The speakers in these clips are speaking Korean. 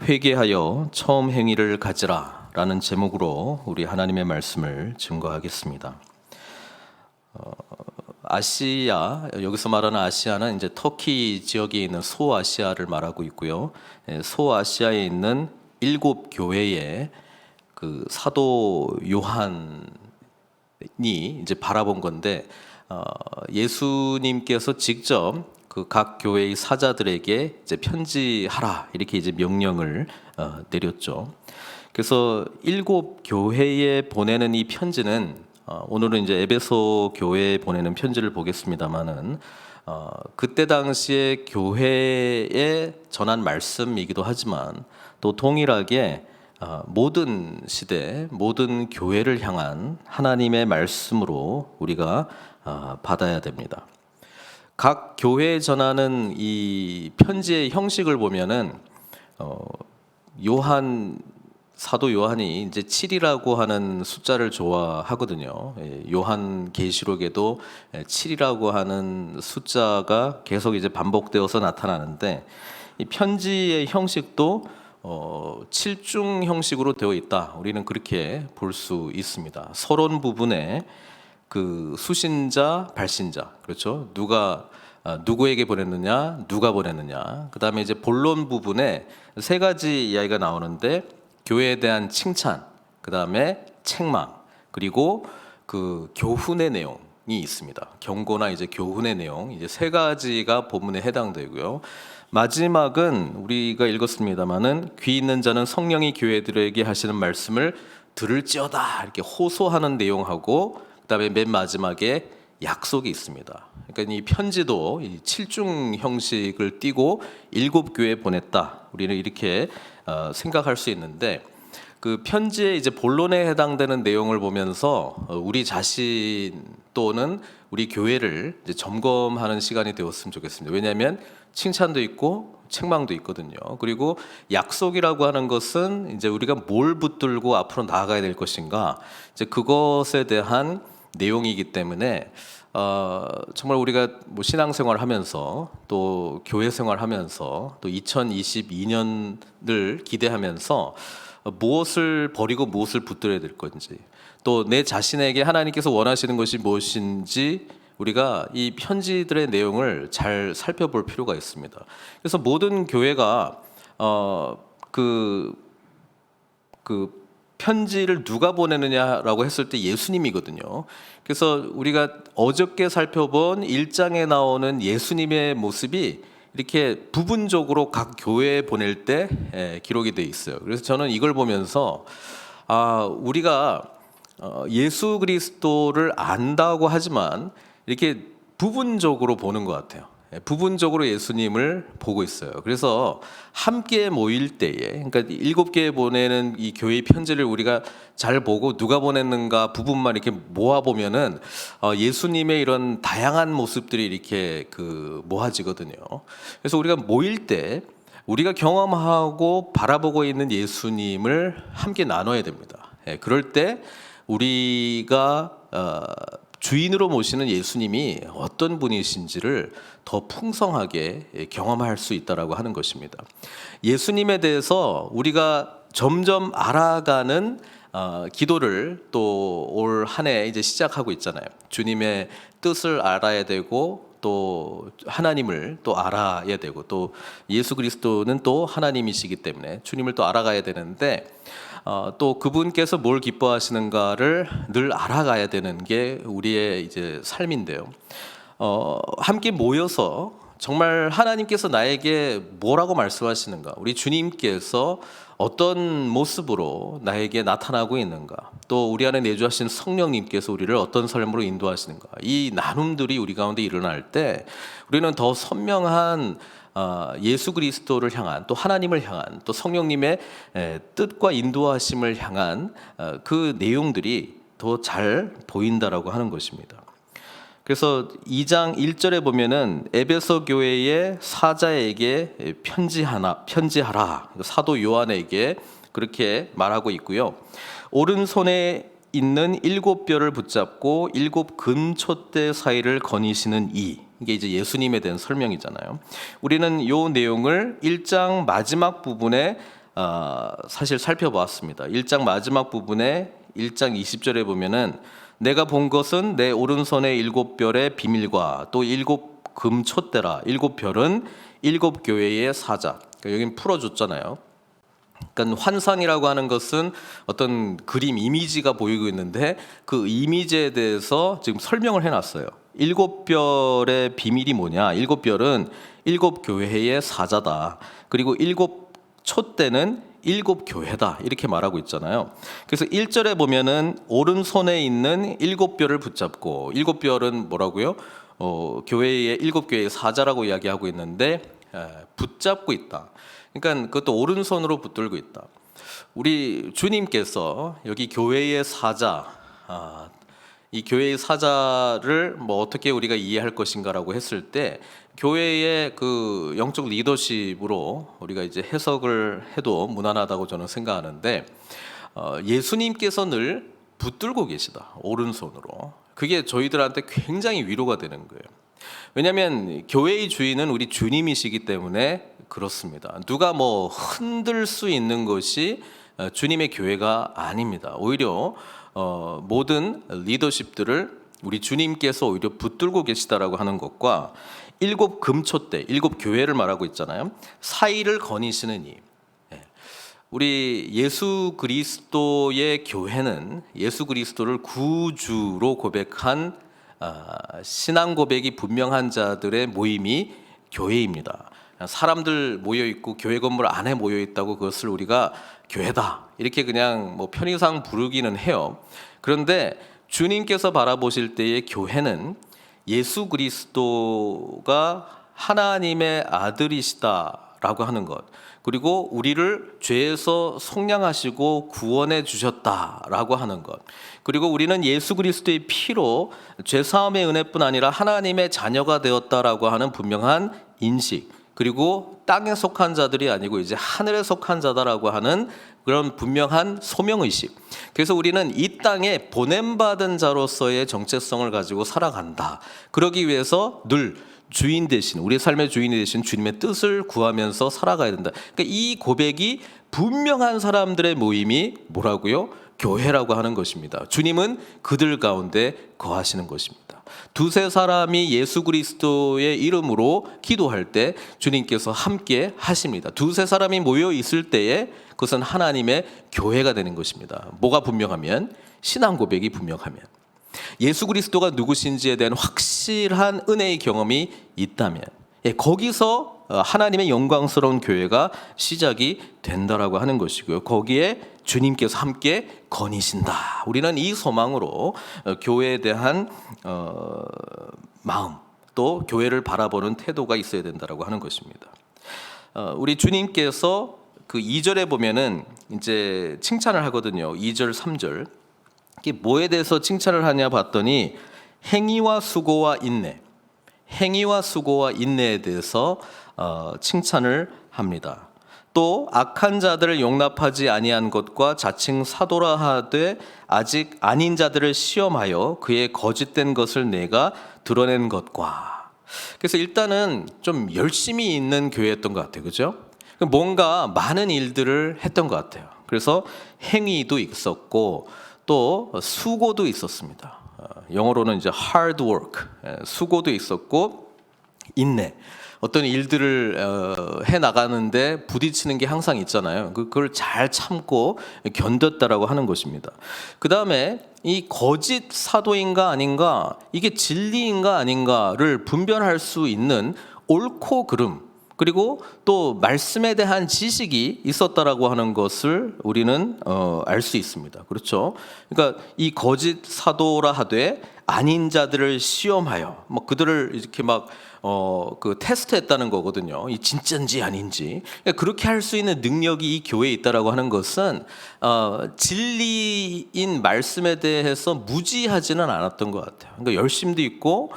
회개하여 처음 행위를 가지라 라는 제목으로 우리 하나님의 말씀을 증거하겠습니다. 아시아, 여기서 말하는 아시아는 이제 터키 지역에 있는 소아시아를 말하고 있고요. 소아시아에 있는 7교회에 그 사도 요한이 이제 바라본 건데, 예수님께서 직접 그 각 교회의 사자들에게 이제 편지하라 이렇게 이제 명령을 내렸죠. 그래서 7교회에 보내는 이 편지는 오늘은 이제 에베소 교회에 보내는 편지를 보겠습니다만은 그때 당시에 교회에 전한 말씀이기도 하지만 또 동일하게 모든 시대, 모든 교회를 향한 하나님의 말씀으로 우리가 받아야 됩니다. 각 교회에 전하는 이 편지의 형식을 보면은 사도 요한이 이제 7이라고 하는 숫자를 좋아하거든요. 요한 계시록에도 7이라고 하는 숫자가 계속 이제 반복되어서 나타나는데, 이 편지의 형식도 7중 형식으로 되어 있다. 우리는 그렇게 볼 수 있습니다. 서론 부분에 그 수신자, 발신자, 그렇죠? 누구에게 보냈느냐, 누가 보냈느냐. 그 다음에 이제 본론 부분에 세 가지 이야기가 나오는데, 교회에 대한 칭찬, 그 다음에 책망, 그리고 그 교훈의 내용이 있습니다. 경고나 이제 교훈의 내용, 이제 세 가지가 본문에 해당되고요. 마지막은 우리가 읽었습니다만은 귀 있는 자는 성령이 교회들에게 하시는 말씀을 들을지어다 이렇게 호소하는 내용하고, 그다음에 맨 마지막에 약속이 있습니다. 그러니까 이 편지도 이 7중 형식을 띠고 7교회에 보냈다. 우리는 이렇게 생각할 수 있는데, 그 편지의 이제 본론에 해당되는 내용을 보면서 우리 자신 또는 우리 교회를 이제 점검하는 시간이 되었으면 좋겠습니다. 왜냐하면 칭찬도 있고 책망도 있거든요. 그리고 약속이라고 하는 것은 이제 우리가 뭘 붙들고 앞으로 나아가야 될 것인가, 이제 그것에 대한 내용이기 때문에 정말 우리가 뭐 신앙생활 하면서 또 교회 생활 하면서 또 2022년을 기대하면서 무엇을 버리고 무엇을 붙들어야 될 건지, 또 내 자신에게 하나님께서 원하시는 것이 무엇인지 우리가 이 편지들의 내용을 잘 살펴볼 필요가 있습니다. 그래서 모든 교회가 그 편지를 누가 보내느냐라고 했을 때 예수님이거든요. 그래서 우리가 어저께 살펴본 1장에 나오는 예수님의 모습이 이렇게 부분적으로 각 교회에 보낼 때 기록이 돼 있어요. 그래서 저는 이걸 보면서 우리가 예수 그리스도를 안다고 하지만 이렇게 부분적으로 보는 것 같아요. 부분적으로 예수님을 보고 있어요. 그래서 함께 모일 때에, 그러니까 7개에 보내는 이 교회의 편지를 우리가 잘 보고 누가 보냈는가 부분만 이렇게 모아 보면은 예수님의 이런 다양한 모습들이 이렇게 모아지거든요. 그래서 우리가 모일 때 우리가 경험하고 바라보고 있는 예수님을 함께 나눠야 됩니다. 그럴 때 우리가 주인으로 모시는 예수님이 어떤 분이신지를 더 풍성하게 경험할 수 있다라고 하는 것입니다. 예수님에 대해서 우리가 점점 알아가는 기도를 또 올 한 해 이제 시작하고 있잖아요. 주님의 뜻을 알아야 되고, 또 하나님을 또 알아야 되고, 또 예수 그리스도는 또 하나님이시기 때문에 주님을 또 알아가야 되는데, 또 그분께서 뭘 기뻐하시는가를 늘 알아가야 되는 게 우리의 이제 삶인데요. 함께 모여서 정말 하나님께서 나에게 뭐라고 말씀하시는가, 우리 주님께서 어떤 모습으로 나에게 나타나고 있는가, 또 우리 안에 내주하신 성령님께서 우리를 어떤 삶으로 인도하시는가, 이 나눔들이 우리 가운데 일어날 때 우리는 더 선명한 예수 그리스도를 향한, 또 하나님을 향한, 또 성령님의 뜻과 인도하심을 향한 그 내용들이 더 잘 보인다라고 하는 것입니다. 그래서 2장 1절에 보면은 에베소 교회의 사자에게 편지하라, 사도 요한에게 그렇게 말하고 있고요. 오른손에 있는 7뼈를 붙잡고 7 금촛대 사이를 거니시는 이게 이제 예수님에 대한 설명이잖아요. 우리는 이 내용을 1장 마지막 부분에 사실 살펴보았습니다. 1장 마지막 부분에 1장 20절에 보면은 내가 본 것은 내 오른손의 7별의 비밀과 또 7금 촛대라. 7별은 7교회의 사자. 그러니까 여긴 풀어줬잖아요. 그러니까 환상이라고 하는 것은 어떤 그림, 이미지가 보이고 있는데 그 이미지에 대해서 지금 설명을 해놨어요. 7별의 비밀이 뭐냐? 7별은 7교회의 사자다. 그리고 7촛대는 7교회다. 이렇게 말하고 있잖아요. 그래서 1절에 보면은 오른손에 있는 7별을 붙잡고, 7별은 뭐라고요? 교회의 7교회의 사자라고 이야기하고 있는데 붙잡고 있다. 그러니까 그것도 오른손으로 붙들고 있다. 우리 주님께서 여기 교회의 사자, 이 교회의 사자를 뭐 어떻게 우리가 이해할 것인가라고 했을 때 교회의 그 영적 리더십으로 우리가 이제 해석을 해도 무난하다고 저는 생각하는데 예수님께서 늘 붙들고 계시다. 오른손으로. 그게 저희들한테 굉장히 위로가 되는 거예요. 왜냐하면 교회의 주인은 우리 주님이시기 때문에 그렇습니다. 누가 뭐 흔들 수 있는 것이 주님의 교회가 아닙니다. 오히려 모든 리더십들을 우리 주님께서 오히려 붙들고 계시다라고 하는 것과 7금촛대, 7교회를 말하고 있잖아요. 사의를 거니시는 이. 우리 예수 그리스도의 교회는 예수 그리스도를 구주로 고백한 신앙 고백이 분명한 자들의 모임이 교회입니다. 사람들 모여 있고 교회 건물 안에 모여 있다고 그것을 우리가 교회다 이렇게 그냥 뭐 편의상 부르기는 해요. 그런데 주님께서 바라보실 때의 교회는 예수 그리스도가 하나님의 아들이시다라고 하는 것, 그리고 우리를 죄에서 속량하시고 구원해 주셨다라고 하는 것, 그리고 우리는 예수 그리스도의 피로 죄 사함의 은혜뿐 아니라 하나님의 자녀가 되었다라고 하는 분명한 인식, 그리고 땅에 속한 자들이 아니고 이제 하늘에 속한 자다라고 하는 그런 분명한 소명의식. 그래서 우리는 이 땅에 보냄받은 자로서의 정체성을 가지고 살아간다. 그러기 위해서 늘 주인 되신, 우리의 삶의 주인이 되신 주님의 뜻을 구하면서 살아가야 된다. 그러니까 이 고백이 분명한 사람들의 모임이 뭐라고요? 교회라고 하는 것입니다. 주님은 그들 가운데 거하시는 것입니다. 두세 사람이 예수 그리스도의 이름으로 기도할 때 주님께서 함께 하십니다. 두세 사람이 모여 있을 때에 그것은 하나님의 교회가 되는 것입니다. 뭐가 분명하면? 신앙 고백이 분명하면. 예수 그리스도가 누구신지에 대한 확실한 은혜의 경험이 있다면 거기서 하나님의 영광스러운 교회가 시작이 된다라고 하는 것이고요. 거기에 주님께서 함께 거니신다. 우리는 이 소망으로 교회에 대한 마음, 또 교회를 바라보는 태도가 있어야 된다라고 하는 것입니다. 우리 주님께서 그 2절에 보면은 이제 칭찬을 하거든요. 2절, 3절. 이게 뭐에 대해서 칭찬을 하냐 봤더니 행위와 수고와 인내, 행위와 수고와 인내에 대해서 칭찬을 합니다. 또 악한 자들을 용납하지 아니한 것과 자칭 사도라 하되 아직 아닌 자들을 시험하여 그의 거짓된 것을 내가 드러낸 것과. 그래서 일단은 좀 열심히 있는 교회였던 것 같아요. 그죠? 뭔가 많은 일들을 했던 것 같아요. 그래서 행위도 있었고 또 수고도 있었습니다. 영어로는 이제 hard work, 수고도 있었고 인내. 어떤 일들을 해 나가는데 부딪히는 게 항상 있잖아요. 그걸 잘 참고 견뎠다라고 하는 것입니다. 그 다음에 이 거짓 사도인가 아닌가, 이게 진리인가 아닌가를 분별할 수 있는 옳고 그름, 그리고 또 말씀에 대한 지식이 있었다라고 하는 것을 우리는 알 수 있습니다. 그렇죠? 그러니까 이 거짓 사도라 하되 아닌 자들을 시험하여 뭐 그들을 이렇게 막 그 테스트했다는 거거든요. 이 진짜인지 아닌지. 그렇게 할 수 있는 능력이 이 교회에 있다라고 하는 것은 진리인 말씀에 대해서 무지하지는 않았던 것 같아요. 그러니까 열심도 있고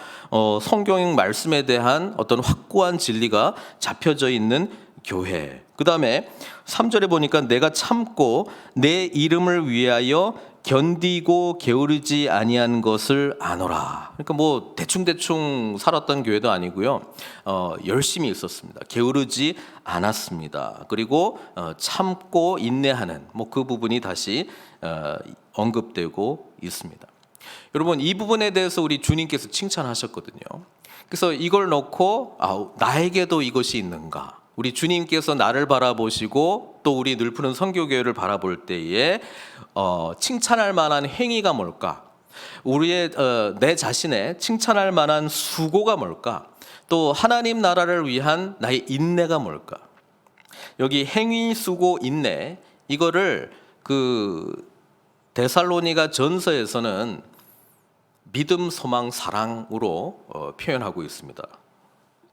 성경 말씀에 대한 어떤 확고한 진리가 잡혀져 있는 교회. 그 다음에 3절에 보니까 내가 참고 내 이름을 위하여 견디고 게으르지 아니한 것을 아노라. 그러니까 뭐 대충 살았던 교회도 아니고요. 열심히 있었습니다. 게으르지 않았습니다. 그리고 참고 인내하는 뭐 그 부분이 다시 언급되고 있습니다. 여러분, 이 부분에 대해서 우리 주님께서 칭찬하셨거든요. 그래서 이걸 놓고 나에게도 이것이 있는가? 우리 주님께서 나를 바라보시고 또 우리 늘푸른 선교교회를 바라볼 때에 칭찬할 만한 행위가 뭘까? 우리의 내 자신의 칭찬할 만한 수고가 뭘까? 또 하나님 나라를 위한 나의 인내가 뭘까? 여기 행위, 수고, 인내 이거를 그 데살로니가 전서에서는 믿음, 소망, 사랑으로 표현하고 있습니다.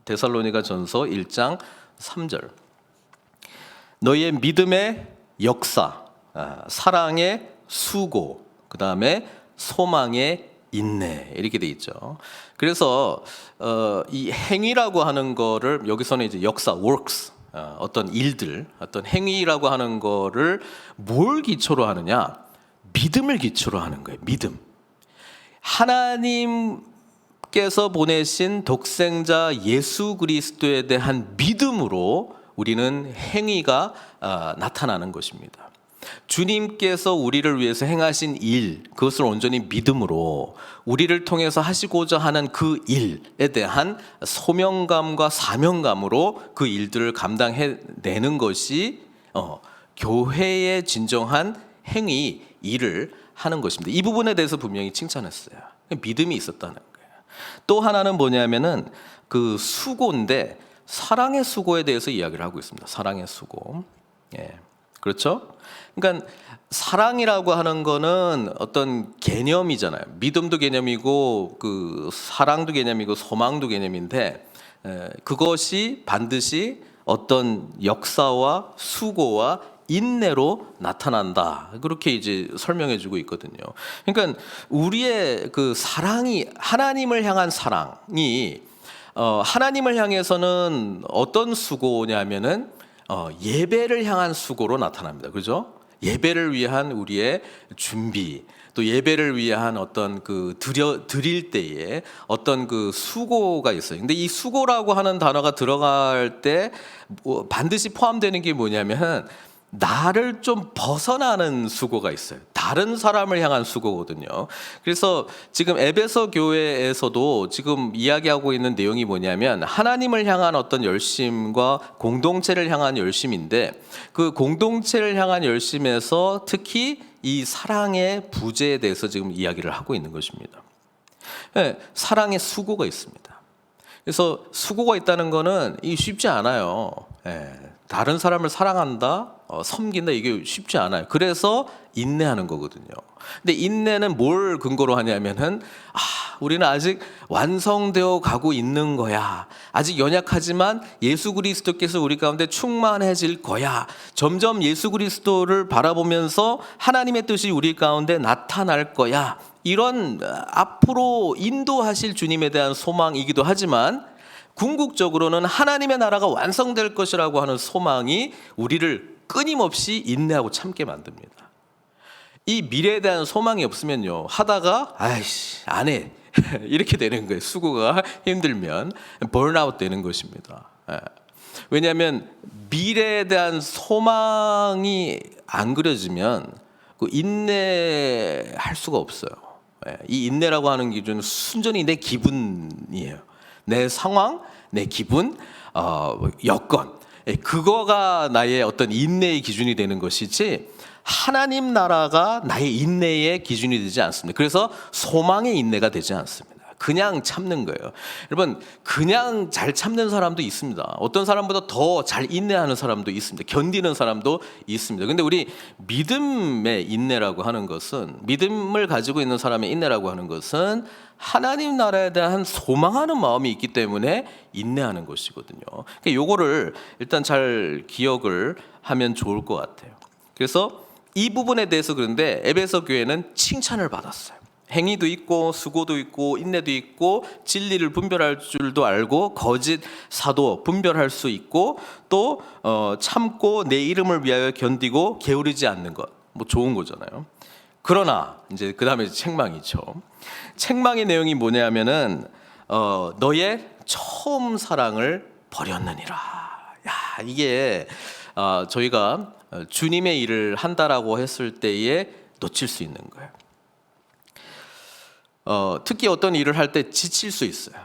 데살로니가 전서 1장 3절. 너희의 믿음의 역사, 사랑의 수고, 그 다음에 소망의 인내 이렇게 돼 있죠. 그래서 이 행위라고 하는 거를 여기서는 이제 역사, works, 어떤 일들, 어떤 행위라고 하는 거를 뭘 기초로 하느냐? 믿음을 기초로 하는 거예요. 믿음. 하나님께서 보내신 독생자 예수 그리스도에 대한 믿음으로 우리는 행위가 나타나는 것입니다. 주님께서 우리를 위해서 행하신 일, 그것을 온전히 믿음으로 우리를 통해서 하시고자 하는 그 일에 대한 소명감과 사명감으로 그 일들을 감당해내는 것이 교회의 진정한 행위, 일을 하는 것입니다. 이 부분에 대해서 분명히 칭찬했어요. 믿음이 있었다는 거예요. 또 하나는 뭐냐면은 그 수고인데 사랑의 수고에 대해서 이야기를 하고 있습니다. 사랑의 수고. 예. 그렇죠? 그러니까 사랑이라고 하는 거는 어떤 개념이잖아요. 믿음도 개념이고 그 사랑도 개념이고 소망도 개념인데 그것이 반드시 어떤 역사와 수고와 인내로 나타난다. 그렇게 이제 설명해 주고 있거든요. 그러니까 우리의 그 사랑이 하나님을 향한 사랑이 하나님을 향해서는 어떤 수고냐면은 예배를 향한 수고로 나타납니다. 그죠? 예배를 위한 우리의 준비, 또 예배를 위한 어떤 그 드릴 때에 어떤 그 수고가 있어요. 근데 이 수고라고 하는 단어가 들어갈 때 반드시 포함되는 게 뭐냐면 나를 좀 벗어나는 수고가 있어요. 다른 사람을 향한 수고거든요. 그래서 지금 에베소 교회에서도 지금 이야기하고 있는 내용이 뭐냐면 하나님을 향한 어떤 열심과 공동체를 향한 열심인데 그 공동체를 향한 열심에서 특히 이 사랑의 부재에 대해서 지금 이야기를 하고 있는 것입니다. 네, 사랑의 수고가 있습니다. 그래서 수고가 있다는 거는 이 쉽지 않아요. 네, 다른 사람을 사랑한다, 섬긴다 이게 쉽지 않아요. 그래서 인내하는 거거든요. 근데 인내는 뭘 근거로 하냐면은 우리는 아직 완성되어 가고 있는 거야. 아직 연약하지만 예수 그리스도께서 우리 가운데 충만해질 거야. 점점 예수 그리스도를 바라보면서 하나님의 뜻이 우리 가운데 나타날 거야. 이런 앞으로 인도하실 주님에 대한 소망이기도 하지만 궁극적으로는 하나님의 나라가 완성될 것이라고 하는 소망이 우리를 끊임없이 인내하고 참게 만듭니다. 이 미래에 대한 소망이 없으면요, 하다가 안 해 이렇게 되는 거예요. 수고가 힘들면 번아웃 되는 것입니다. 왜냐하면 미래에 대한 소망이 안 그려지면 그 인내할 수가 없어요. 이 인내라고 하는 기준은 순전히 내 기분이에요. 내 상황, 내 기분, 여건, 그거가 나의 어떤 인내의 기준이 되는 것이지 하나님 나라가 나의 인내의 기준이 되지 않습니다. 그래서 소망의 인내가 되지 않습니다. 그냥 참는 거예요. 여러분, 그냥 잘 참는 사람도 있습니다. 어떤 사람보다 더 잘 인내하는 사람도 있습니다. 견디는 사람도 있습니다. 근데 우리 믿음의 인내라고 하는 것은, 믿음을 가지고 있는 사람의 인내라고 하는 것은 하나님 나라에 대한 소망하는 마음이 있기 때문에 인내하는 것이거든요. 그러니까 요거를 일단 잘 기억을 하면 좋을 것 같아요. 그래서 이 부분에 대해서 그런데 에베소 교회는 칭찬을 받았어요. 행위도 있고 수고도 있고 인내도 있고 진리를 분별할 줄도 알고 거짓 사도 분별할 수 있고 또 참고 내 이름을 위하여 견디고 게으르지 않는 것, 뭐 좋은 거잖아요. 그러나 이제 그 다음에 책망이죠. 책망의 내용이 뭐냐면은 너의 처음 사랑을 버렸느니라. 야, 이게 저희가 주님의 일을 한다라고 했을 때에 놓칠 수 있는 거예요. 특히 어떤 일을 할 때 지칠 수 있어요.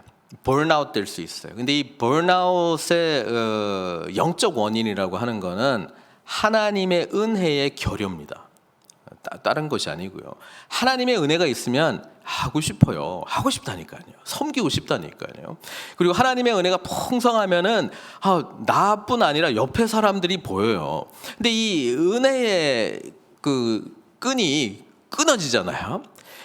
번아웃 될 수 있어요. 근데 이 번아웃의 영적 원인이라고 하는 거는 하나님의 은혜의 결여입니다. 다른 것이 아니고요. 하나님의 은혜가 있으면 하고 싶어요. 하고 싶다니까요. 섬기고 싶다니까요. 그리고 하나님의 은혜가 풍성하면은 나뿐 아니라 옆에 사람들이 보여요. 근데 이 은혜의 그 끈이 끊어지잖아요.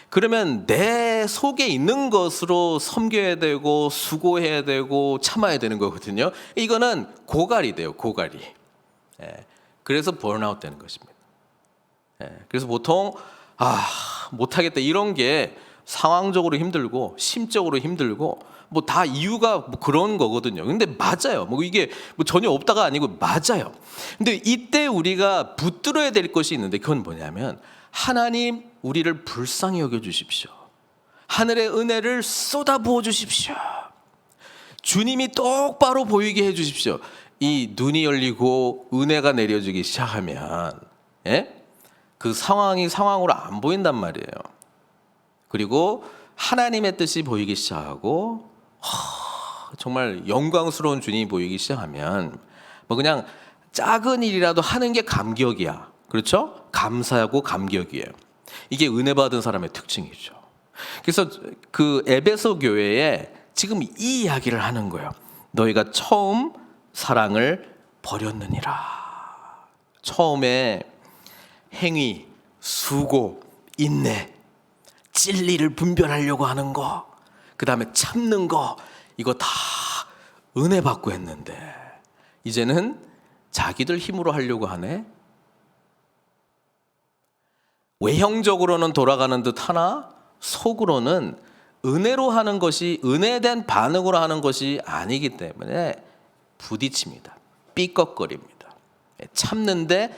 그러면 내 속에 있는 것으로 섬겨야 되고 수고해야 되고 참아야 되는 거거든요. 이거는 고갈이 돼요. 고갈이. 그래서 번아웃 되는 것입니다. 그래서 보통 못하겠다 이런 게 상황적으로 힘들고 심적으로 힘들고 뭐 다 이유가 뭐 그런 거거든요. 근데 맞아요. 뭐 이게 뭐 전혀 없다가 아니고 맞아요. 근데 이때 우리가 붙들어야 될 것이 있는데 그건 뭐냐면 하나님 우리를 불쌍히 여겨 주십시오. 하늘의 은혜를 쏟아부어 주십시오. 주님이 똑바로 보이게 해 주십시오. 이 눈이 열리고 은혜가 내려지기 시작하면 그 상황이 상황으로 안 보인단 말이에요. 그리고 하나님의 뜻이 보이기 시작하고 정말 영광스러운 주님이 보이기 시작하면 뭐 그냥 작은 일이라도 하는 게 감격이야. 그렇죠? 감사하고 감격이에요. 이게 은혜 받은 사람의 특징이죠. 그래서 그 에베소 교회에 지금 이 이야기를 하는 거예요. 너희가 처음 사랑을 버렸느니라. 처음에 행위, 수고, 인내, 진리를 분별하려고 하는 거, 그 다음에 참는 거, 이거 다 은혜 받고 했는데 이제는 자기들 힘으로 하려고 하네. 외형적으로는 돌아가는 듯 하나 속으로는 은혜로 하는 것이 은혜에 대한 반응으로 하는 것이 아니기 때문에 부딪힙니다. 삐걱거립니다. 참는데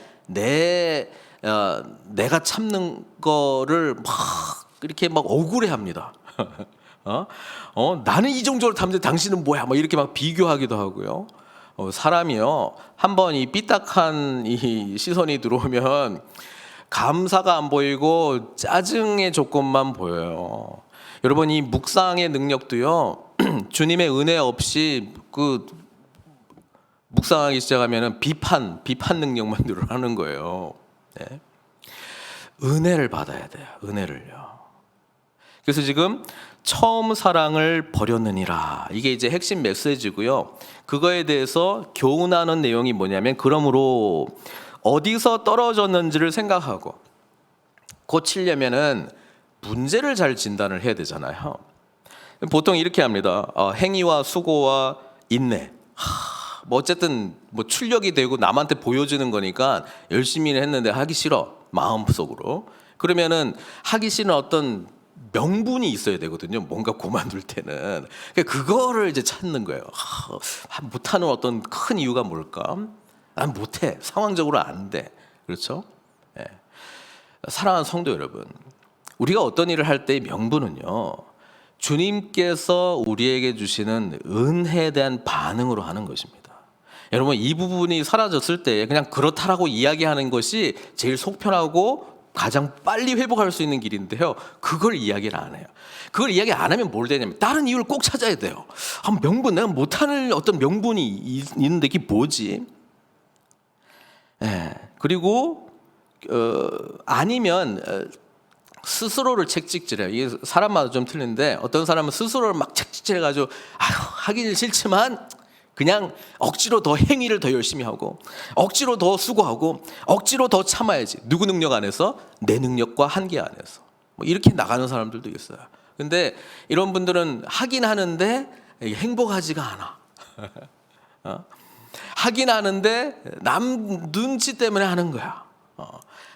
내가 참는 거를 막 이렇게 막 억울해합니다. 나는 이 정도로 참는데 당신은 뭐야? 막 이렇게 막 비교하기도 하고요. 사람이요 한번 이 삐딱한 이 시선이 들어오면 감사가 안 보이고 짜증의 조건만 보여요. 여러분 이 묵상의 능력도요 주님의 은혜 없이 그 묵상하기 시작하면은 비판 능력만 늘어나는 거예요. 네. 은혜를 받아야 돼요. 은혜를요. 그래서 지금 처음 사랑을 버렸느니라. 이게 이제 핵심 메시지고요. 그거에 대해서 교훈하는 내용이 뭐냐면 그러므로 어디서 떨어졌는지를 생각하고 고치려면은 문제를 잘 진단을 해야 되잖아요. 보통 이렇게 합니다. 행위와 수고와 인내. 뭐 어쨌든 뭐 출력이 되고 남한테 보여주는 거니까 열심히 했는데 하기 싫어 마음속으로. 그러면은 하기 싫은 어떤 명분이 있어야 되거든요. 뭔가 그만둘 때는 그거를 이제 찾는 거예요. 못하는 어떤 큰 이유가 뭘까? 난 못해. 상황적으로 안 돼. 그렇죠? 네. 사랑하는 성도 여러분, 우리가 어떤 일을 할 때의 명분은요. 주님께서 우리에게 주시는 은혜에 대한 반응으로 하는 것입니다. 여러분 이 부분이 사라졌을 때 그냥 그렇다라고 이야기하는 것이 제일 속편하고 가장 빨리 회복할 수 있는 길인데요. 그걸 이야기를 안 해요. 그걸 이야기 안 하면 뭘 되냐면 다른 이유를 꼭 찾아야 돼요. 명분, 내가 못하는 어떤 명분이 있는데 이게 뭐지? 그리고 아니면 스스로를 책찍질해요. 이게 사람마다 좀 틀린데 어떤 사람은 스스로를 막 책찍질해가지고 하기 싫지만 그냥 억지로 더 행위를 더 열심히 하고 억지로 더 수고하고 억지로 더 참아야지. 누구 능력 안에서? 내 능력과 한계 안에서. 뭐 이렇게 나가는 사람들도 있어요. 근데 이런 분들은 하긴 하는데 행복하지가 않아. 하긴 하는데 남 눈치 때문에 하는 거야.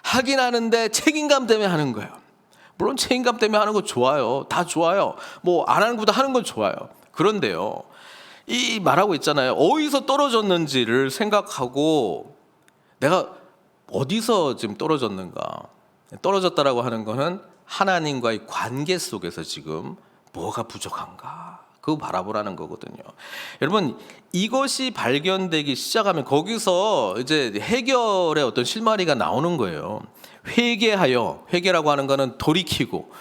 하긴 하는데 책임감 때문에 하는 거야. 물론 책임감 때문에 하는 거 좋아요. 다 좋아요. 뭐 안 하는 것보다 하는 건 좋아요. 그런데요. 이 말하고 있잖아요. 어디서 떨어졌는지를 생각하고 내가 어디서 지금 떨어졌는가. 떨어졌다라고 하는 거는 하나님과의 관계 속에서 지금 뭐가 부족한가 그거 바라보라는 거거든요. 여러분 이것이 발견되기 시작하면 거기서 이제 해결의 어떤 실마리가 나오는 거예요. 회개라고 하는 거는 돌이키고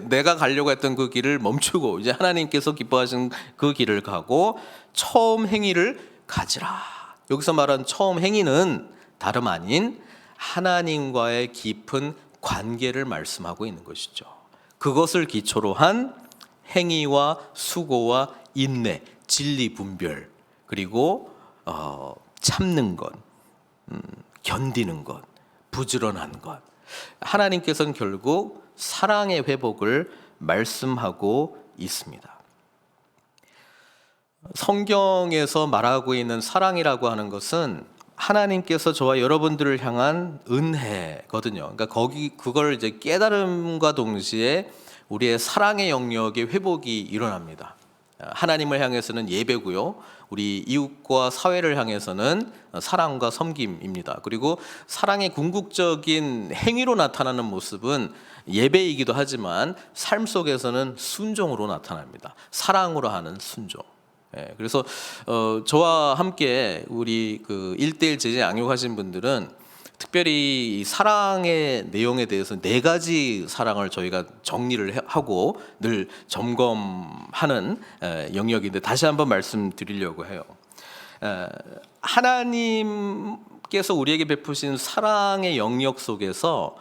내가 가려고 했던 그 길을 멈추고 이제 하나님께서 기뻐하신 그 길을 가고 처음 행위를 가지라. 여기서 말한 처음 행위는 다름 아닌 하나님과의 깊은 관계를 말씀하고 있는 것이죠. 그것을 기초로 한 행위와 수고와 인내, 진리 분별, 그리고 참는 것, 견디는 것, 부지런한 것. 하나님께서는 결국 사랑의 회복을 말씀하고 있습니다. 성경에서 말하고 있는 사랑이라고 하는 것은 하나님께서 저와 여러분들을 향한 은혜거든요. 그러니까 그걸 이제 깨달음과 동시에 우리의 사랑의 영역의 회복이 일어납니다. 하나님을 향해서는 예배고요. 우리 이웃과 사회를 향해서는 사랑과 섬김입니다. 그리고 사랑의 궁극적인 행위로 나타나는 모습은 예배이기도 하지만 삶 속에서는 순종으로 나타납니다. 사랑으로 하는 순종. 그래서 저와 함께 우리 그 1대1 제자 양육하신 분들은 특별히 이 사랑의 내용에 대해서 4가지 사랑을 저희가 정리를 하고 늘 점검하는 영역인데 다시 한번 말씀드리려고 해요. 하나님께서 우리에게 베푸신 사랑의 영역 속에서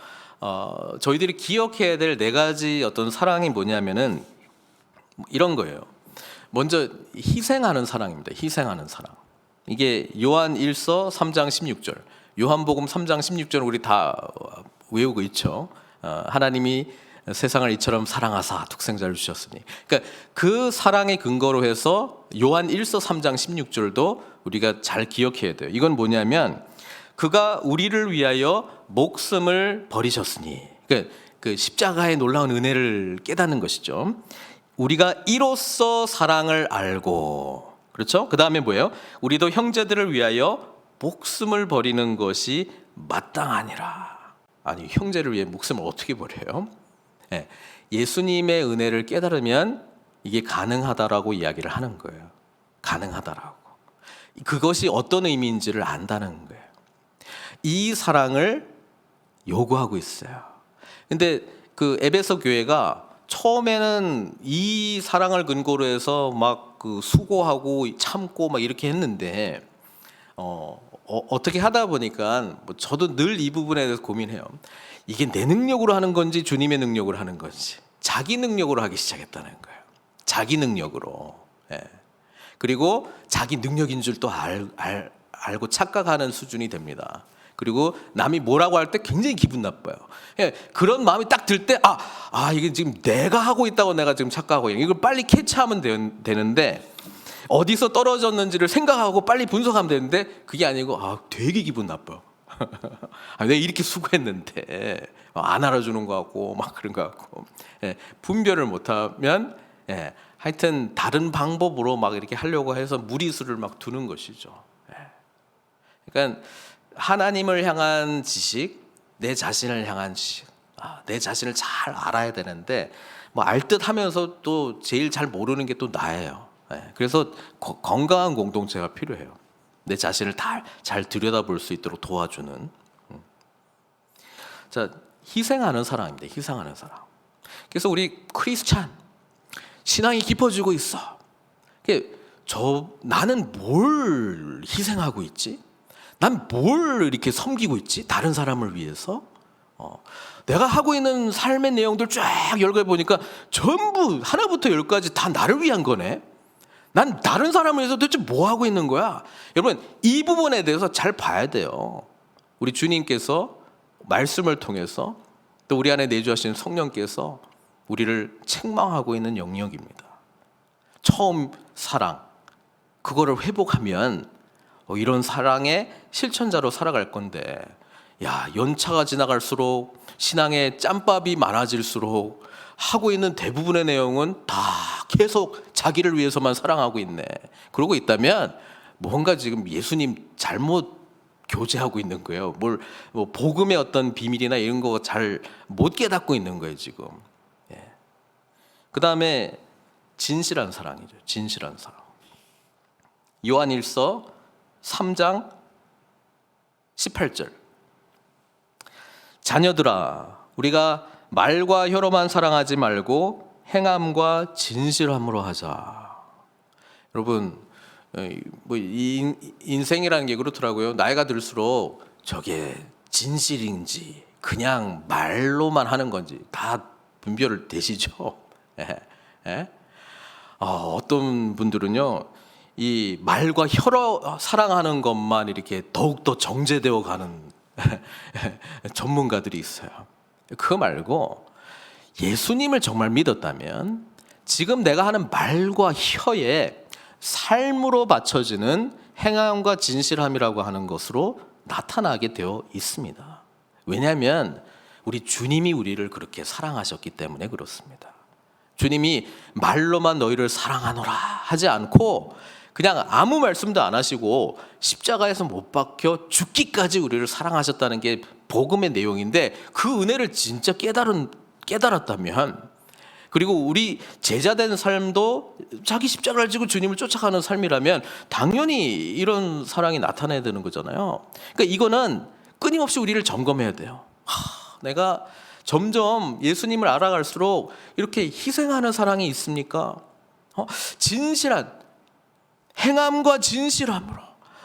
저희들이 기억해야 될 4가지 어떤 사랑이 뭐냐면은 이런 거예요. 먼저 희생하는 사랑입니다. 희생하는 사랑. 이게 요한 1서 3장 16절. 요한복음 3장 16절 우리 다 외우고 있죠. 하나님이 세상을 이처럼 사랑하사 독생자를 주셨으니. 그러니까 그 사랑의 근거로 해서 요한 1서 3장 16절도 우리가 잘 기억해야 돼요. 이건 뭐냐면 그가 우리를 위하여 목숨을 버리셨으니. 그러니까 그 십자가의 놀라운 은혜를 깨닫는 것이죠. 우리가 이로써 사랑을 알고, 그렇죠? 그 다음에 뭐예요? 우리도 형제들을 위하여 목숨을 버리는 것이 마땅하니라. 아니 형제를 위해 목숨을 어떻게 버려요? 예수님의 은혜를 깨달으면 이게 가능하다라고 이야기를 하는 거예요. 가능하다라고. 그것이 어떤 의미인지를 안다는 거예요. 이 사랑을 요구하고 있어요. 근데 그 에베소 교회가 처음에는 이 사랑을 근거로 해서 막 그 수고하고 참고 막 이렇게 했는데 어떻게 하다 보니까 저도 늘 이 부분에 대해서 고민해요. 이게 내 능력으로 하는 건지 주님의 능력으로 하는 건지 자기 능력으로 하기 시작했다는 거예요. 자기 능력으로. 그리고 자기 능력인 줄 또 알고 착각하는 수준이 됩니다. 그리고 남이 뭐라고 할 때 굉장히 기분 나빠요. 그런 마음이 딱 들 때 이게 지금 내가 하고 있다고 내가 지금 착각하고 이걸 빨리 캐치하면 되는데 어디서 떨어졌는지를 생각하고 빨리 분석하면 되는데 그게 아니고 되게 기분 나빠요. 내가 이렇게 수고했는데 안 알아주는 거 같고 막 그런 거 같고 분별을 못하면 하여튼 다른 방법으로 막 이렇게 하려고 해서 무리수를 막 두는 것이죠. 그러니까 하나님을 향한 지식, 내 자신을 향한 지식, 내 자신을 잘 알아야 되는데 뭐 알듯하면서 또 제일 잘 모르는 게 또 나예요. 그래서 건강한 공동체가 필요해요. 내 자신을 잘 들여다볼 수 있도록 도와주는. 자, 희생하는 사랑입니다. 희생하는 사랑. 그래서 우리 크리스찬 신앙이 깊어지고 있어. 나는 뭘 희생하고 있지? 난 뭘 이렇게 섬기고 있지? 다른 사람을 위해서? 내가 하고 있는 삶의 내용들 쫙 열거해 보니까 전부 하나부터 열까지 다 나를 위한 거네. 난 다른 사람을 위해서 도대체 뭐 하고 있는 거야? 여러분 이 부분에 대해서 잘 봐야 돼요. 우리 주님께서 말씀을 통해서 또 우리 안에 내주하신 성령께서 우리를 책망하고 있는 영역입니다. 처음 사랑 그거를 회복하면 이런 사랑의 실천자로 살아갈 건데 연차가 지나갈수록 신앙의 짬밥이 많아질수록 하고 있는 대부분의 내용은 다 계속 자기를 위해서만 사랑하고 있네. 그러고 있다면 뭔가 지금 예수님 잘못 교제하고 있는 거예요. 뭐 복음의 어떤 비밀이나 이런 거 잘 못 깨닫고 있는 거예요 지금. 예. 그 다음에 진실한 사랑이죠. 진실한 사랑. 요한일서 3장 18절. 자녀들아, 우리가 말과 혀로만 사랑하지 말고 행함과 진실함으로 하자. 여러분, 뭐 인생이라는 게 그렇더라고요. 나이가 들수록 저게 진실인지 그냥 말로만 하는 건지 다 분별을 되시죠. 예? 어떤 분들은요, 이 말과 혀로 사랑하는 것만 이렇게 더욱더 정제되어 가는 전문가들이 있어요. 그거 말고 예수님을 정말 믿었다면 지금 내가 하는 말과 혀에 삶으로 받쳐지는 행함과 진실함이라고 하는 것으로 나타나게 되어 있습니다. 왜냐하면 우리 주님이 우리를 그렇게 사랑하셨기 때문에 그렇습니다. 주님이 말로만 너희를 사랑하노라 하지 않고 그냥 아무 말씀도 안 하시고 십자가에서 못 박혀 죽기까지 우리를 사랑하셨다는 게 복음의 내용인데, 그 은혜를 진짜 깨달았다면, 그리고 우리 제자된 삶도 자기 십자가를 지고 주님을 쫓아가는 삶이라면 당연히 이런 사랑이 나타나야 되는 거잖아요. 그러니까 이거는 끊임없이 우리를 점검해야 돼요. 내가 점점 예수님을 알아갈수록 이렇게 희생하는 사랑이 있습니까? 진실한 행함과 진실함으로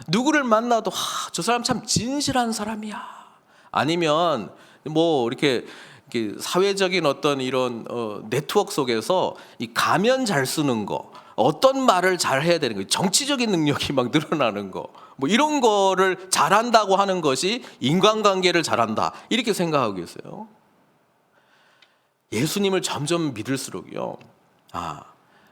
누구를 만나도 저 사람 참 진실한 사람이야. 아니면 뭐 이렇게 사회적인 어떤 이런 네트워크 속에서 이 가면 잘 쓰는 거, 어떤 말을 잘 해야 되는 거, 정치적인 능력이 막 늘어나는 거, 뭐 이런 거를 잘한다고 하는 것이 인간관계를 잘한다, 이렇게 생각하고 계세요. 예수님을 점점 믿을수록요,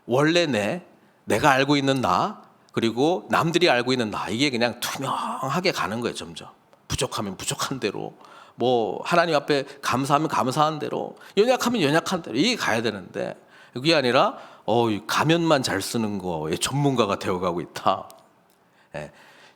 원래 내가 알고 있는 나, 그리고 남들이 알고 있는 나, 이게 그냥 투명하게 가는 거예요. 점점 부족하면 부족한 대로, 뭐 하나님 앞에 감사하면 감사한 대로, 연약하면 연약한 대로 이게 가야 되는데, 그게 아니라 가면만 잘 쓰는 거에 전문가가 되어가고 있다.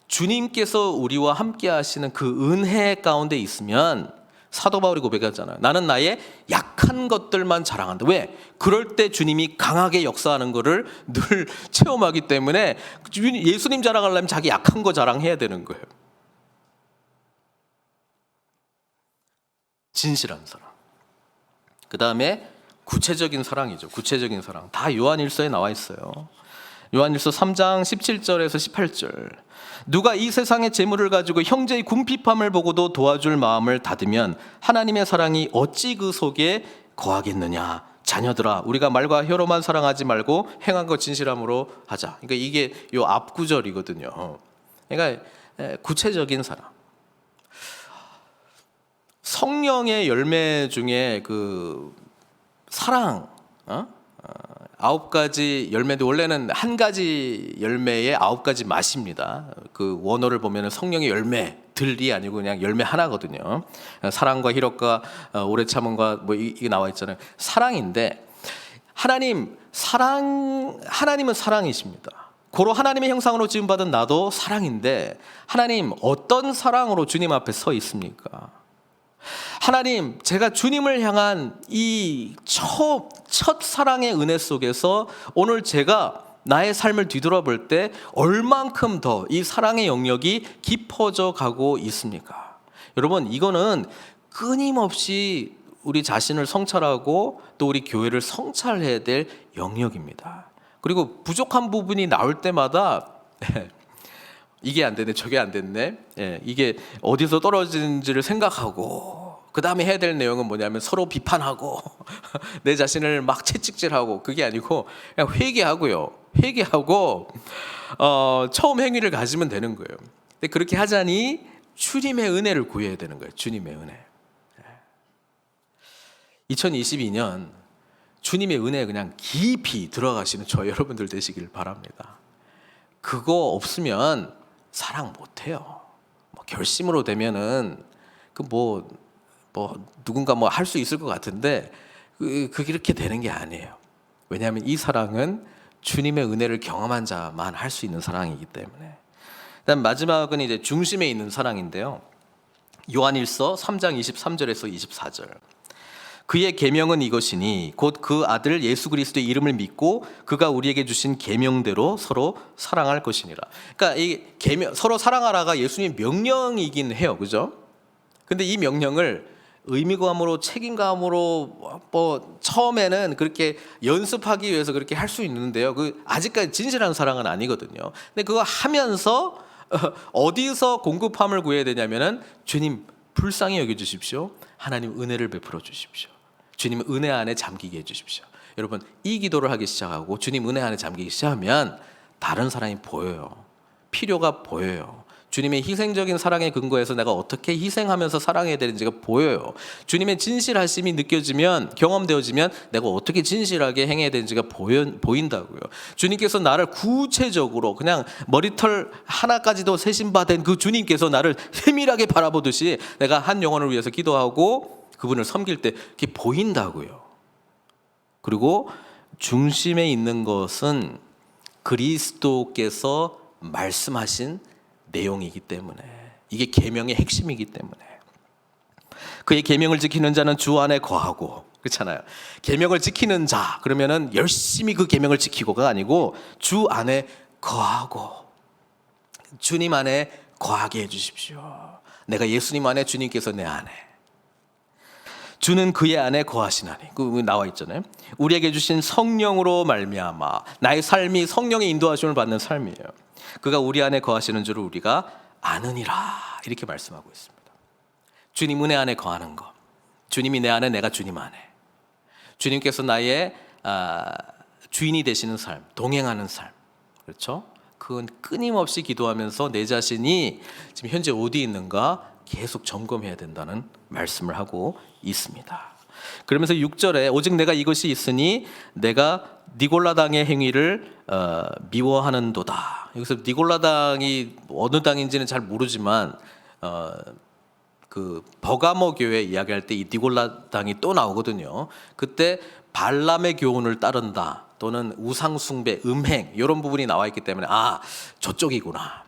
주님께서 우리와 함께 하시는 그 은혜 가운데 있으면, 사도 바울이 고백하잖아요. 나는 나의 약한 것들만 자랑한다. 왜? 그럴 때 주님이 강하게 역사하는 것을 늘 체험하기 때문에 예수님 자랑하려면 자기 약한 거 자랑해야 되는 거예요. 진실한 사랑. 그 다음에 구체적인 사랑이죠. 구체적인 사랑. 다 요한일서에 나와 있어요. 요한일서 3장 17절에서 18절. 누가 이 세상의 재물을 가지고 형제의 궁핍함을 보고도 도와줄 마음을 닫으면 하나님의 사랑이 어찌 그 속에 거하겠느냐. 자녀들아, 우리가 말과 혀로만 사랑하지 말고 행함과 진실함으로 하자. 그러니까 이게 요 앞구절이거든요. 그러니까 구체적인 사랑. 성령의 열매 중에 그 사랑, 9가지 열매인데 원래는 한 가지 열매에 9가지 맛입니다. 그 원어를 보면 성령의 열매들이 아니고 그냥 열매 하나거든요. 사랑과 희락과 오래 참음과 뭐 이게 나와 있잖아요. 사랑인데 하나님은 사랑이십니다. 고로 하나님의 형상으로 지음받은 나도 사랑인데, 하나님 어떤 사랑으로 주님 앞에 서 있습니까? 하나님, 제가 주님을 향한 이 첫 사랑의 은혜 속에서 오늘 제가 나의 삶을 뒤돌아볼 때 얼만큼 더 이 사랑의 영역이 깊어져 가고 있습니까? 여러분, 이거는 끊임없이 우리 자신을 성찰하고 또 우리 교회를 성찰해야 될 영역입니다. 그리고 부족한 부분이 나올 때마다 이게 안 되네, 저게 안 됐네, 이게 어디서 떨어지는지를 생각하고, 그 다음에 해야 될 내용은 뭐냐면 서로 비판하고 내 자신을 막 채찍질하고, 그게 아니고 그냥 회개하고 처음 행위를 가지면 되는 거예요. 근데 그렇게 하자니 주님의 은혜를 구해야 되는 거예요. 주님의 은혜. 2022년 주님의 은혜에 그냥 깊이 들어가시는 저 여러분들 되시길 바랍니다. 그거 없으면 사랑 못해요. 뭐 결심으로 되면은 누군가 뭐 할 수 있을 것 같은데 그게 이렇게 되는 게 아니에요. 왜냐하면 이 사랑은 주님의 은혜를 경험한 자만 할 수 있는 사랑이기 때문에. 그다음 마지막은 이제 중심에 있는 사랑인데요. 요한일서 3장 23절에서 24절. 그의 계명은 이것이니 곧 그 아들 예수 그리스도의 이름을 믿고 그가 우리에게 주신 계명대로 서로 사랑할 것이니라. 그러니까 이 계명, 서로 사랑하라가 예수님의 명령이긴 해요, 그죠? 근데 이 명령을 의미감으로 책임감으로 뭐 처음에는 그렇게 연습하기 위해서 그렇게 할 수 있는데요. 그 아직까지 진실한 사랑은 아니거든요. 근데 그거 하면서 어디서 공급함을 구해야 되냐면은 주님 불쌍히 여겨 주십시오. 하나님 은혜를 베풀어 주십시오. 주님 은혜 안에 잠기게 해 주십시오. 여러분 이 기도를 하기 시작하고 주님 은혜 안에 잠기기 시작하면 다른 사랑이 보여요. 필요가 보여요. 주님의 희생적인 사랑의 근거에서 내가 어떻게 희생하면서 사랑해야 되는지가 보여요. 주님의 진실하심이 느껴지면, 경험되어지면 내가 어떻게 진실하게 행해야 되는지가 보인다고요. 주님께서 나를 구체적으로 그냥 머리털 하나까지도 세심받은 그 주님께서 나를 세밀하게 바라보듯이 내가 한 영혼을 위해서 기도하고 그분을 섬길 때 그게 보인다고요. 그리고 중심에 있는 것은 그리스도께서 말씀하신 내용이기 때문에, 이게 계명의 핵심이기 때문에, 그의 계명을 지키는 자는 주 안에 거하고, 그렇잖아요. 계명을 지키는 자 그러면은 열심히 그 계명을 지키고가 아니고 주 안에 거하고, 주님 안에 거하게 해주십시오. 내가 예수님 안에, 주님께서 내 안에, 주는 그의 안에 거하시나니, 그 나와 있잖아요. 우리에게 주신 성령으로 말미암아 나의 삶이 성령의 인도하심을 받는 삶이에요. 그가 우리 안에 거하시는 줄을 우리가 아느니라, 이렇게 말씀하고 있습니다. 주님 은혜 안에 거하는 것, 주님이 내 안에, 내가 주님 안에, 주님께서 나의 주인이 되시는 삶, 동행하는 삶, 그렇죠? 그건 끊임없이 기도하면서 내 자신이 지금 현재 어디 있는가 계속 점검해야 된다는 말씀을 하고 있습니다. 그러면서 6절에 오직 내가 이것이 있으니 내가 니골라당의 행위를 미워하는도다. 여기서 니골라당이 어느 당인지는 잘 모르지만 그 버가모 교회 이야기할 때 이 니골라당이 또 나오거든요. 그때 발람의 교훈을 따른다 또는 우상 숭배, 음행 이런 부분이 나와 있기 때문에 아, 저쪽이구나.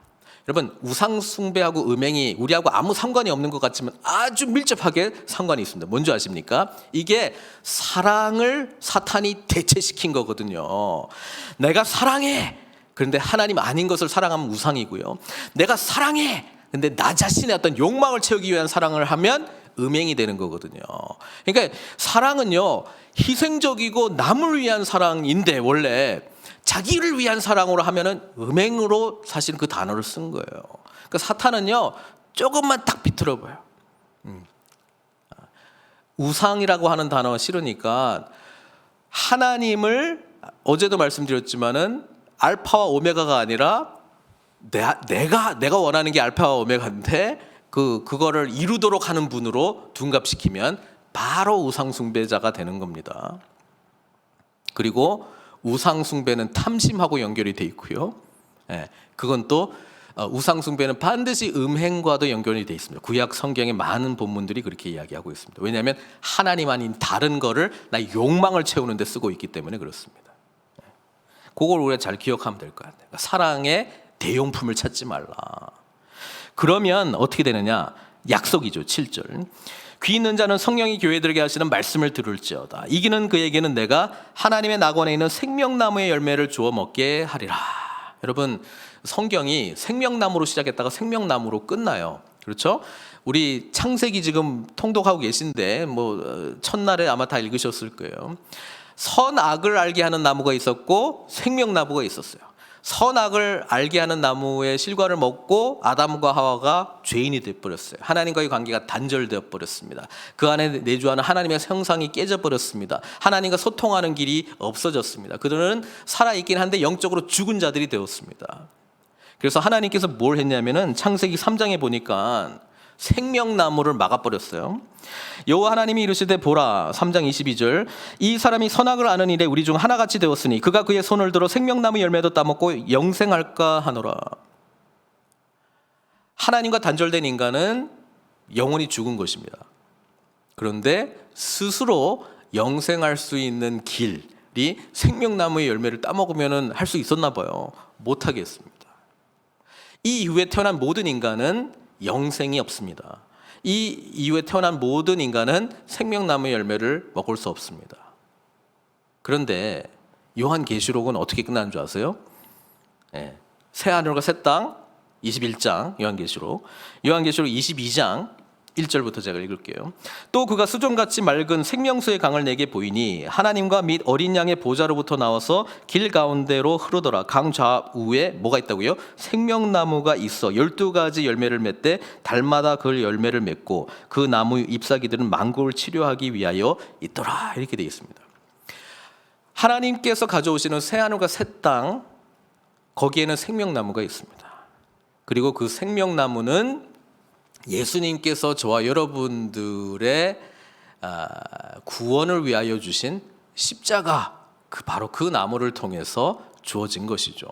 여러분 우상 숭배하고 음행이 우리하고 아무 상관이 없는 것 같지만 아주 밀접하게 상관이 있습니다. 뭔지 아십니까? 이게 사랑을 사탄이 대체시킨 거거든요. 내가 사랑해. 그런데 하나님 아닌 것을 사랑하면 우상이고요. 내가 사랑해. 근데 나 자신의 어떤 욕망을 채우기 위한 사랑을 하면 음행이 되는 거거든요. 그러니까 사랑은요, 희생적이고 남을 위한 사랑인데 원래 자기를 위한 사랑으로 하면은 음행으로 사실 그 단어를 쓴 거예요. 그러니까 사탄은요, 조금만 딱 비틀어 봐요. 우상이라고 하는 단어가 싫으니까 하나님을 어제도 말씀드렸지만은 알파와 오메가가 아니라 내가 원하는 게 알파와 오메가인데 그거를 이루도록 하는 분으로 둔갑시키면 바로 우상 숭배자가 되는 겁니다. 그리고 우상 숭배는 탐심하고 연결이 돼 있고요. 그건 또 우상 숭배는 반드시 음행과도 연결이 돼 있습니다. 구약 성경의 많은 본문들이 그렇게 이야기하고 있습니다. 왜냐하면 하나님 아닌 다른 거를 나의 욕망을 채우는 데 쓰고 있기 때문에 그렇습니다. 그걸 우리가 잘 기억하면 될 것 같아요. 그러니까 사랑의 대용품을 찾지 말라. 그러면 어떻게 되느냐? 약속이죠. 7절. 귀 있는 자는 성령이 교회들에게 하시는 말씀을 들을지어다. 이기는 그에게는 내가 하나님의 낙원에 있는 생명나무의 열매를 주어 먹게 하리라. 여러분 성경이 생명나무로 시작했다가 생명나무로 끝나요. 그렇죠? 우리 창세기 지금 통독하고 계신데 뭐 첫날에 아마 다 읽으셨을 거예요. 선악을 알게 하는 나무가 있었고 생명나무가 있었어요. 선악을 알게 하는 나무의 실과를 먹고 아담과 하와가 죄인이 되어버렸어요. 하나님과의 관계가 단절되어 버렸습니다. 그 안에 내주하는 하나님의 형상이 깨져버렸습니다. 하나님과 소통하는 길이 없어졌습니다. 그들은 살아있긴 한데 영적으로 죽은 자들이 되었습니다. 그래서 하나님께서 뭘 했냐면은 창세기 3장에 보니까 생명나무를 막아버렸어요. 여호와 하나님이 이르시되 보라 3장 22절 이 사람이 선악을 아는 일에 우리 중 하나같이 되었으니 그가 그의 손을 들어 생명나무 열매도 따먹고 영생할까 하노라. 하나님과 단절된 인간은 영혼이 죽은 것입니다. 그런데 스스로 영생할 수 있는 길이 생명나무의 열매를 따먹으면 할 수 있었나 봐요. 못하게 했습니다. 이 이후에 태어난 모든 인간은 영생이 없습니다. 이 이후에 태어난 모든 인간은 생명나무의 열매를 먹을 수 없습니다. 그런데 요한계시록은 어떻게 끝나는 줄 아세요? 새 하늘과 새 땅 21장 요한계시록 22장 1절부터 제가 읽을게요. 또 그가 수정같이 맑은 생명수의 강을 내게 보이니 하나님과 및 어린 양의 보좌로부터 나와서 길 가운데로 흐르더라. 강 좌우에 뭐가 있다고요? 생명나무가 있어 12가지 열매를 맺되 달마다 그 열매를 맺고 그 나무 잎사귀들은 만국을 치료하기 위하여 있더라. 이렇게 되어 있습니다. 하나님께서 가져오시는 새 하늘과 새 땅, 거기에는 생명나무가 있습니다. 그리고 그 생명나무는 예수님께서 저와 여러분들의 구원을 위하여 주신 십자가, 바로 그 나무를 통해서 주어진 것이죠.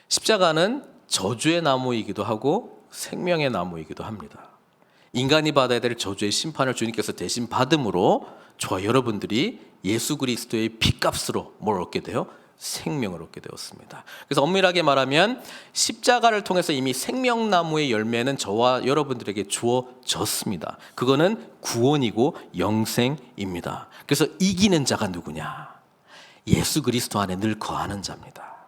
십자가는 저주의 나무이기도 하고 생명의 나무이기도 합니다. 인간이 받아야 될 저주의 심판을 주님께서 대신 받음으로 저와 여러분들이 예수 그리스도의 피값으로 뭘 얻게 돼요? 생명을 얻게 되었습니다. 그래서 엄밀하게 말하면 십자가를 통해서 이미 생명나무의 열매는 저와 여러분들에게 주어졌습니다. 그거는 구원이고 영생입니다. 그래서 이기는 자가 누구냐? 예수 그리스도 안에 늘 거하는 자입니다.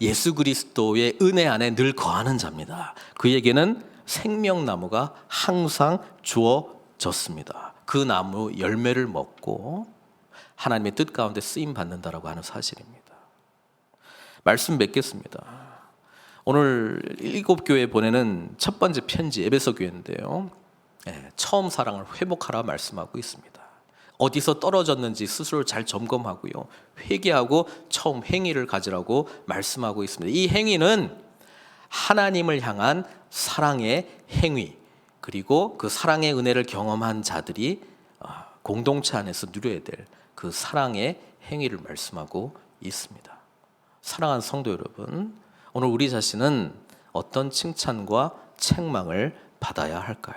예수 그리스도의 은혜 안에 늘 거하는 자입니다. 그에게는 생명나무가 항상 주어졌습니다. 그 나무 열매를 먹고 하나님의 뜻 가운데 쓰임 받는다라고 하는 사실입니다. 말씀 맺겠습니다. 오늘 7교회에 보내는 첫 번째 편지 에베소 교회인데요. 처음 사랑을 회복하라 말씀하고 있습니다. 어디서 떨어졌는지 스스로 잘 점검하고요. 회개하고 처음 행위를 가지라고 말씀하고 있습니다. 이 행위는 하나님을 향한 사랑의 행위, 그리고 그 사랑의 은혜를 경험한 자들이 공동체 안에서 누려야 될 그 사랑의 행위를 말씀하고 있습니다. 사랑하는 성도 여러분, 오늘 우리 자신은 어떤 칭찬과 책망을 받아야 할까요?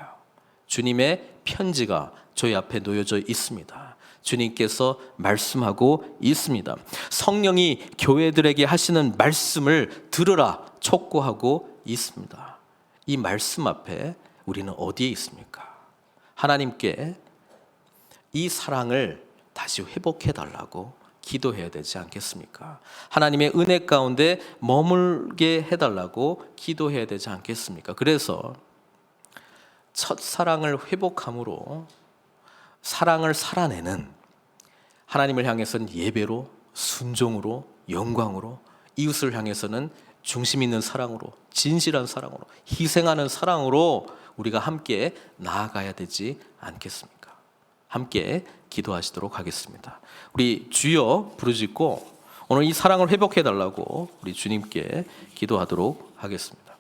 주님의 편지가 저희 앞에 놓여져 있습니다. 주님께서 말씀하고 있습니다. 성령이 교회들에게 하시는 말씀을 들으라 촉구하고 있습니다. 이 말씀 앞에 우리는 어디에 있습니까? 하나님께 이 사랑을 다시 회복해 달라고 기도해야 되지 않겠습니까? 하나님의 은혜 가운데 머물게 해달라고 기도해야 되지 않겠습니까? 그래서 첫사랑을 회복함으로 사랑을 살아내는 하나님을 향해서는 예배로, 순종으로, 영광으로, 이웃을 향해서는 중심 있는 사랑으로, 진실한 사랑으로, 희생하는 사랑으로 우리가 함께 나아가야 되지 않겠습니까? 함께 기도하시도록 하겠습니다. 우리 주여 부르짖고 오늘 이 사랑을 회복해 달라고 우리 주님께 기도하도록 하겠습니다.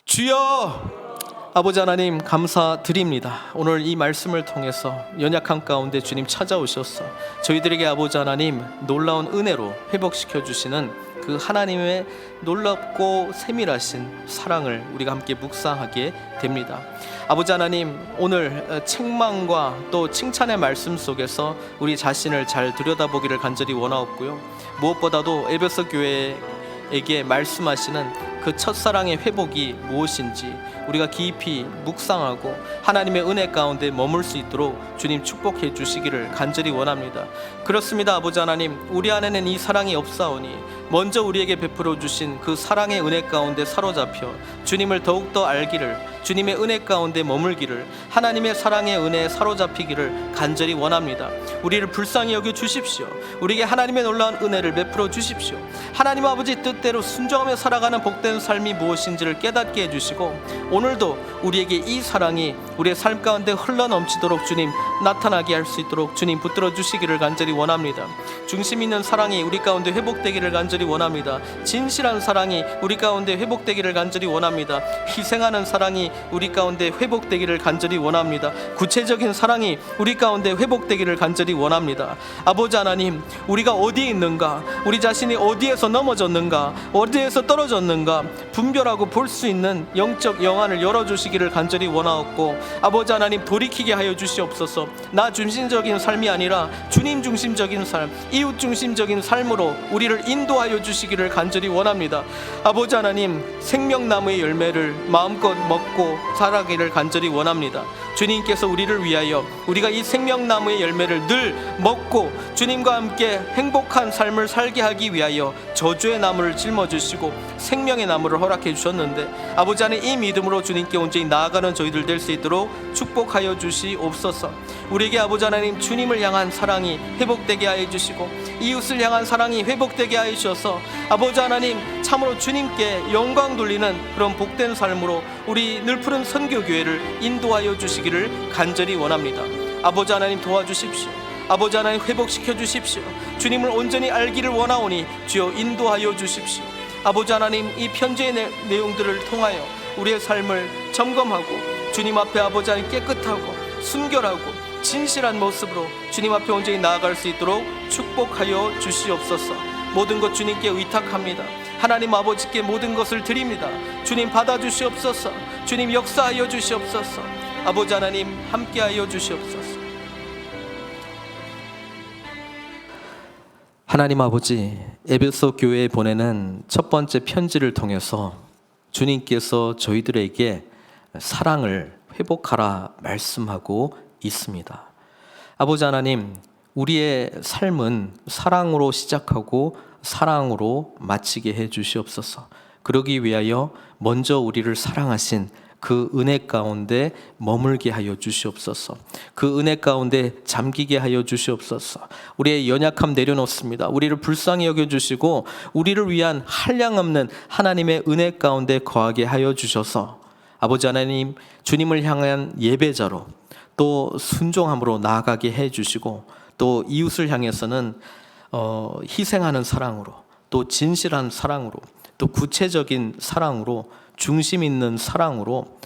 주여, 아버지 하나님 감사드립니다. 오늘 이 말씀을 통해서 연약한 가운데 주님 찾아오셔서 저희들에게 아버지 하나님 놀라운 은혜로 회복시켜 주시는 그 하나님의 놀랍고 세밀하신 사랑을 우리가 함께 묵상하게 됩니다. 아버지 하나님, 오늘 책망과 또 칭찬의 말씀 속에서 우리 자신을 잘 들여다보기를 간절히 원하옵고요. 무엇보다도 에베소 교회에게 말씀하시는 그 첫사랑의 회복이 무엇인지 우리가 깊이 묵상하고 하나님의 은혜 가운데 머물 수 있도록 주님 축복해 주시기를 간절히 원합니다. 그렇습니다. 아버지 하나님, 우리 안에는 이 사랑이 없사오니 먼저 우리에게 베풀어 주신 그 사랑의 은혜 가운데 사로잡혀 주님을 더욱더 알기를, 주님의 은혜 가운데 머물기를, 하나님의 사랑의 은혜에 사로잡히기를 간절히 원합니다. 우리를 불쌍히 여겨 주십시오. 우리에게 하나님의 놀라운 은혜를 베풀어 주십시오. 하나님 아버지 뜻대로 순종하며 살아가는 복된 삶이 무엇인지를 깨닫게 해주시고 오늘도 우리에게 이 사랑이 우리의 삶 가운데 흘러넘치도록 주님 나타나게 할 수 있도록 주님 붙들어 주시기를 간절히 원합니다. 중심 있는 사랑이 우리 가운데 회복되기를 간절히 원합니다. 진실한 사랑이 우리 가운데 회복되기를 간절히 원합니다. 희생하는 사랑이 우리 가운데 회복되기를 간절히 원합니다. 구체적인 사랑이 우리 가운데 회복되기를 간절히 원합니다. 아버지 하나님, 우리가 어디에 있는가, 우리 자신이 어디에서 넘어졌는가, 어디에서 떨어졌는가 분별하고 볼 수 있는 영적 영안을 열어주시기를 간절히 원하옵고, 아버지 하나님, 돌이키게 하여 주시옵소서. 나 중심적인 삶이 아니라 주님 중심적인 삶, 이웃 중심적인 삶으로 우리를 인도하여 주시기를 간절히 원합니다. 아버지 하나님, 생명나무의 열매를 마음껏 먹고 살아가기를 간절히 원합니다. 주님께서 우리를 위하여 우리가 이 생명나무의 열매를 늘 먹고 주님과 함께 행복한 삶을 살게 하기 위하여 저주의 나무를 짊어주시고 생명의 나무를 허락해 주셨는데, 아버지 하나님, 이 믿음으로 주님께 온전히 나아가는 저희들 될 수 있도록 축복하여 주시옵소서. 우리에게 아버지 하나님, 주님을 향한 사랑이 회복되게 하여 주시고 이웃을 향한 사랑이 회복되게 하여 주셔서 아버지 하나님, 참으로 주님께 영광 돌리는 그런 복된 삶으로 우리 늘푸른 선교교회를 인도하여 주시기를 간절히 원합니다. 아버지 하나님, 도와주십시오. 아버지 하나님, 회복시켜 주십시오. 주님을 온전히 알기를 원하오니 주여 인도하여 주십시오. 아버지 하나님, 이 편지의 내용들을 통하여 우리의 삶을 점검하고 주님 앞에 아버지 하나님 깨끗하고 순결하고 진실한 모습으로 주님 앞에 온전히 나아갈 수 있도록 축복하여 주시옵소서. 모든 것 주님께 의탁합니다. 하나님 아버지께 모든 것을 드립니다. 주님 받아주시옵소서. 주님 역사하여 주시옵소서. 아버지 하나님 함께하여 주시옵소서. 하나님 아버지, 에베소 교회에 보내는 첫 번째 편지를 통해서 주님께서 저희들에게 사랑을 회복하라 말씀하고 있습니다. 아버지 하나님, 우리의 삶은 사랑으로 시작하고 사랑으로 마치게 해 주시옵소서. 그러기 위하여 먼저 우리를 사랑하신 그 은혜 가운데 머물게 하여 주시옵소서. 그 은혜 가운데 잠기게 하여 주시옵소서. 우리의 연약함 내려놓습니다. 우리를 불쌍히 여겨주시고 우리를 위한 한량없는 하나님의 은혜 가운데 거하게 하여 주셔서 아버지 하나님, 주님을 향한 예배자로 또 순종함으로 나아가게 해주시고 또 이웃을 향해서는 희생하는 사랑으로 또 진실한 사랑으로 또 구체적인 사랑으로 중심 있는 사랑으로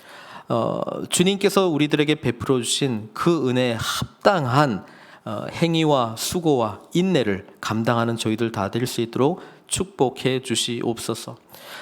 주님께서 우리들에게 베풀어 주신 그 은혜에 합당한 행위와 수고와 인내를 감당하는 저희들 다 될 수 있도록 축복해 주시옵소서.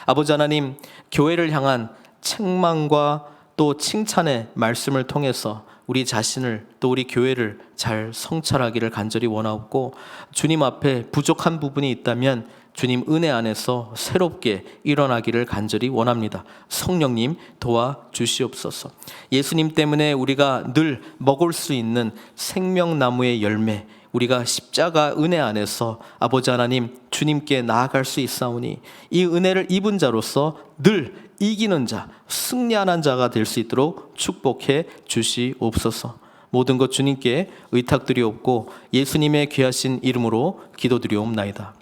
아버지 하나님, 교회를 향한 책망과 또 칭찬의 말씀을 통해서 우리 자신을 또 우리 교회를 잘 성찰하기를 간절히 원하옵고, 주님 앞에 부족한 부분이 있다면 주님 은혜 안에서 새롭게 일어나기를 간절히 원합니다. 성령님 도와주시옵소서. 예수님 때문에 우리가 늘 먹을 수 있는 생명나무의 열매, 우리가 십자가 은혜 안에서 아버지 하나님 주님께 나아갈 수 있사오니 이 은혜를 입은 자로서 늘 이기는 자, 승리하는 자가 될 수 있도록 축복해 주시옵소서. 모든 것 주님께 의탁드리옵고 예수님의 귀하신 이름으로 기도드리옵나이다.